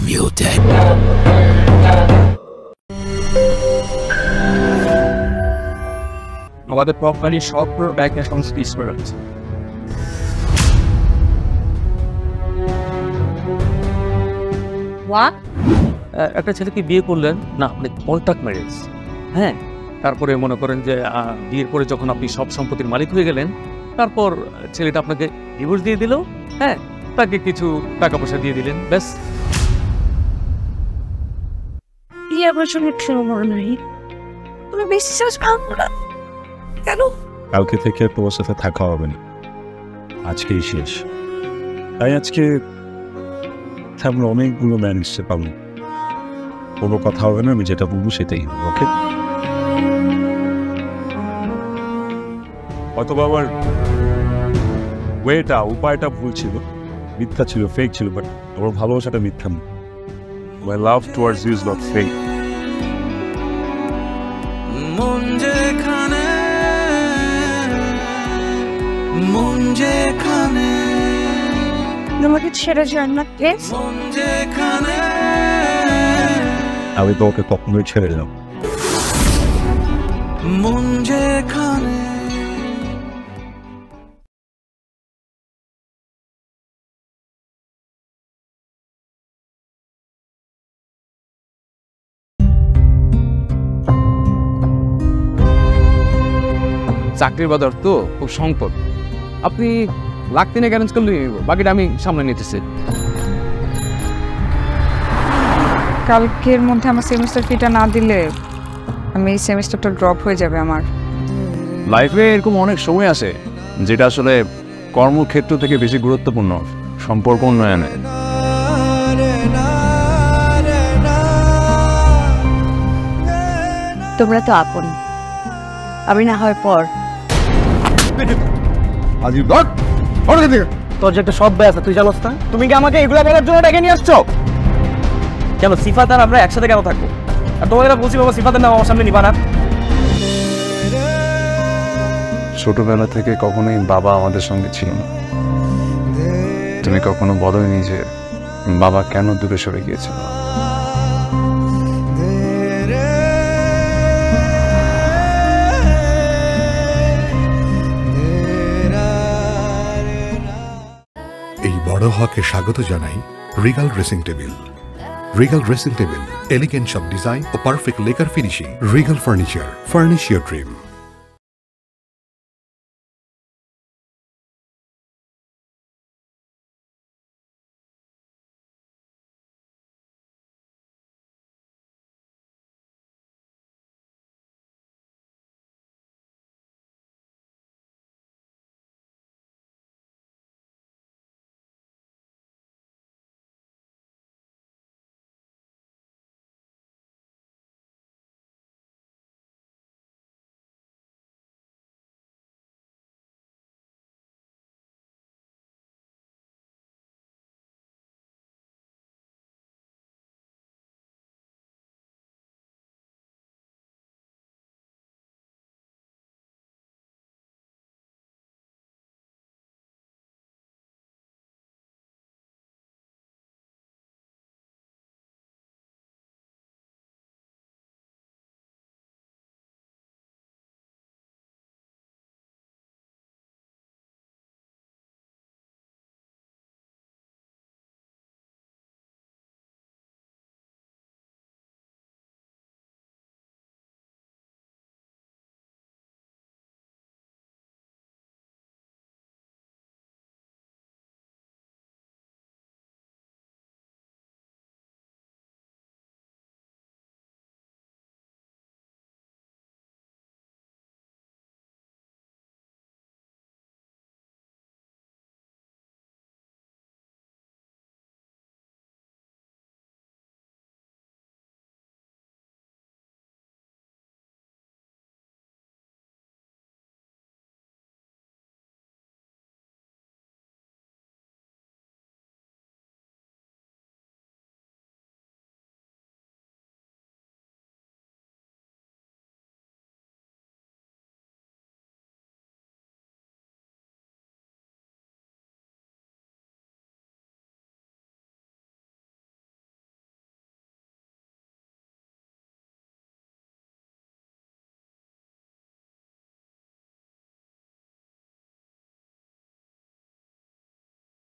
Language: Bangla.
muted. আমাদের কোম্পানি সব ব্যাংক অ্যাকাউন্ট ফ্রিজ করে রাখছে। একটা ছেলেকে বিয়ে করলেন না, মানে কন্ট্রাক্ট ম্যারেজ। হ্যাঁ, তারপরে মনে করেন যে বিয়ের পরে যখন আপনি সব সম্পত্তির মালিক হয়ে গেলেন, তারপর ছেলেটা আপনাকে ডিভোর্স দিয়ে দিল। হ্যাঁ, তাকে কিছু টাকা পয়সা দিয়ে দিলেন, ব্যাস। তুমি বিশ্বাস ভাঙো না কেন? কালকে থেকে তোমার সাথে থাকা হবে না, আজকেই শেষ। তাই আজকে আমরা অনেকগুলো ম্যানেজতে পাবো, কোনো কথা হবে না, আমি যেটা বলবো সেটাই হবে। ওকে? হয়তো বাবার ওয়েটা, উপায়টা ভুল ছিল, মিথ্যা ছিল, ফেক ছিল, বাট তোমার ভালোবাসাটা মিথ্যা না। My love towards you is not fake. মন যেখানে তোমাকে ছেড়ে যান না প্লিজ। আমি তোমাকে কখনোই ছেড়ে যাব। মন যেখানে চাকরির বাজার তো খুব সংকট। আপনি লাখ তিনেক অ্যারেঞ্জ করলে বাকিটা আমি সামনে নিতেছি। কালকের মধ্যে আমার সেমিস্টার ফিটা না দিলে আমি এই সেমিস্টারটা ড্রপ হয়ে যাবে আমার। লাইফে এরকম অনেক সময় আসে যেটা আসলে কর্মক্ষেত্র থেকে বেশি গুরুত্বপূর্ণ সম্পর্ক উন্নয়নে। তোমরা তো আপন, আমি না হয় পর। তোর যে একটা সব আছে তুই জানোস না? তুমি কি আমাকে এগুলা বলার জন্য ডেকে নিয়ে আসছো? কেন সিফাত আর আমরা একসাথে কেন থাকবো? আর তোমাদের বলছি বাবা সিফাতের নাম আমার সামনে নিবা না। ছোটবেলা থেকে কখনোই বাবা আমাদের সঙ্গে ছিল না। তুমি কখনো বলোনি যে বাবা কেন দূরে সরে গিয়েছিল। এই বড় হকে স্বাগত জানাই regal dressing table. Regal dressing table, elegant সব ডিজাইন ও perfect lacquer finishing. Regal furniture, furnish your dream.